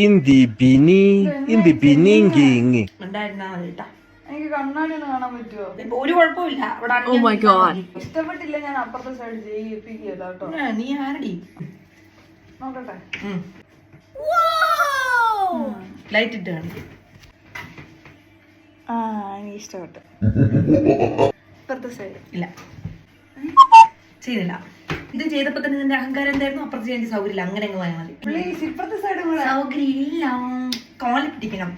In the beginning. എനിക്ക് കണ്ണാടി ഒന്ന് കാണാൻ പറ്റുമോ? ഒരു കുഴപ്പമില്ല. ഇഷ്ടപ്പെട്ടില്ല ഞാൻ അപ്പുറത്തെ സൈഡ് ചെയ്യിപ്പിക്കുകയല്ല കേട്ടോ. നീ ആരടി നോക്കട്ടെ. ലൈറ്റ് ഇട്ട് കാണിക്കും. എനിക്ക് ഇഷ്ടപ്പെട്ടു. ഇപ്പുറത്തെ സൈഡ് ഇല്ല ചെയ്തില്ല. ഇത് ചെയ്തപ്പോ തന്നെ നിന്റെ അഹങ്കാരം എന്തായിരുന്നു? അപ്പുറത്ത് ചെയ്യാൻ സൗകര്യമില്ല. അങ്ങനെ അങ്ങ് പോയാൽ മതി. പ്ലീസ് ഇപ്പുറത്തെ സൈഡ് കൂടെ. സൗകര്യം ഇല്ല. കാല് പിടിക്കണം.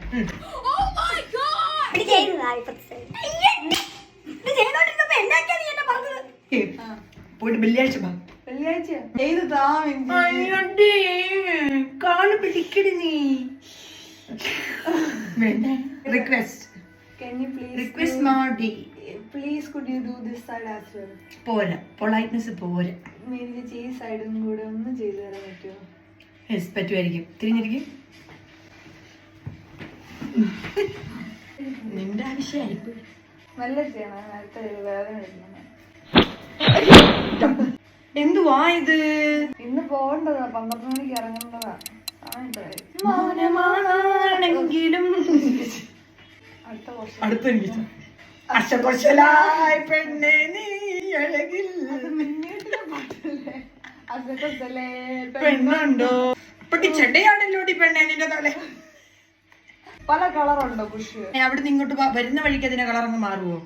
പോയിട്ട് വെള്ളിയാഴ്ച വെള്ളിയാഴ്ച ചെയ്ത് താ. കാല് പിടിക്കടി നീ. Request. Can you please request മാടി. Please could you do this side as well? പോരാ, പൊളൈറ്റ്നെസ് പോരാ. എനിക്ക് ഈ സൈഡും കൂടെ ഒന്ന് ചെയ്തു തരാൻ പറ്റുമോ? യെസ് പറ്റുമായിരിക്കും. തിരിഞ്ഞിരിക്കും. നിന്റെ ആവശ്യമായിരിക്കും. നല്ല ചെയ്യണം. നേരത്തെ വേദന വരുന്നു. എന്തുവാ ഇത്? ഇന്ന് പോകേണ്ടതാ. 12 മണിക്ക് ഇറങ്ങേണ്ടതാ. മൗനമാണെങ്കിലും അടുത്ത അശകൊശലായി പെണ്ണെ നീ അഴകിൽ പെണ്ണുണ്ടോ? ചെടയാണല്ലോ പെണ്ണെ നിന്റെ തല. പല കളറുണ്ടോ പുഷ്? അവിടുന്ന് ഇങ്ങോട്ട് വരുന്ന വഴിക്ക് അതിന്റെ കളർ അങ്ങ് മാറുവോ?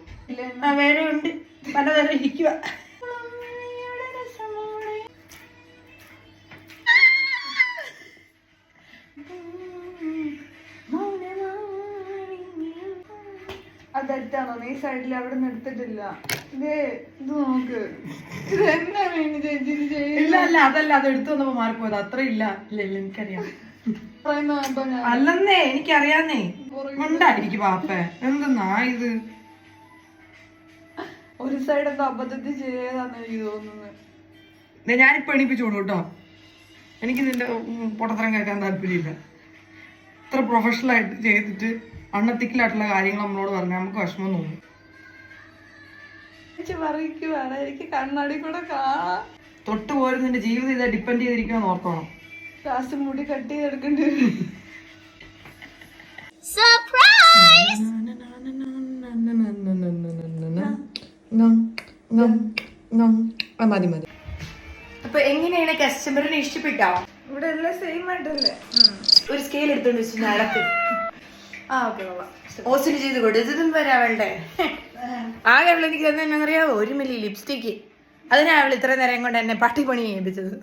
വേറെ ഉണ്ട്. പലതരം ഇരിക്കുക. അതെറ്റാണോ? ഈ സൈഡിൽ അവിടെ നിന്ന് എടുത്തിട്ടില്ല. ഇത് നോക്ക്. ഇത് എന്നാ വേണ്ടി ചേച്ചി? ഇല്ല അല്ല അതല്ല, അത് എടുത്തു വന്നപ്പോ മാറിപ്പോയത്. അത്ര ഇല്ല. ഇല്ല ഇല്ല എനിക്കറിയാം. അല്ലെന്നേ എനിക്കറിയാന്നേ. ഉണ്ടായിരിക്കും പാപ്പേ. എന്തെന്നാ ഇത്? ഒരു സൈഡ് എന്തോ അബദ്ധത്തിൽ ചെയ്താന്ന് എനിക്ക് തോന്നുന്നത്. ഞാനിപ്പോ എണീപ്പിച്ചോളൂ കേട്ടോ. എനിക്ക് നിന്റെ പൊട്ടത്തരം കേൾക്കാൻ താല്പര്യമില്ല. ഇത്ര പ്രൊഫഷണൽ ആയിട്ട് ചെയ്തിട്ട് അണ്ണത്തിക്കലായിട്ടുള്ള കാര്യങ്ങൾ നമ്മളോട് പറഞ്ഞാൽ നമുക്ക് വിഷമം തോന്നും. എനിക്ക് കണ്ണാടി കൂടെ കാണാം. തൊട്ട് പോലും നിന്റെ ജീവിതം ഇതാ ഡിപ്പെൻഡ് ചെയ്തിരിക്കുമെന്ന് ഓർത്തോണം. ലാസ്റ്റ് മുടി കട്ട് ചെയ്തെടുക്കേണ്ടി വരും. മതി മതി. അപ്പൊ എങ്ങനെയാണ് കസ്റ്റമറിനെ ഇഷ്ടപ്പെട്ടോ? ഇവിടെ എല്ലാം സെയിം ആയിട്ടല്ലേ? ഒരു സ്കെയിൽ എടുത്തോണ്ട് വെച്ചു നടക്ക്. ഓക്കെ ഹോസ്റ്റല് ചെയ്ത് കൊടുത്തതും വരെ അവളുടെ ആകെ അവൾ എനിക്ക് തന്നെ എന്നറിയാവോ? 1 മില്ലി ലിപ്സ്റ്റിക്ക്. അതിനാ അവൾ ഇത്ര നേരം കൊണ്ട് എന്നെ പട്ടിപ്പണി ചെയ്യിപ്പിച്ചത്.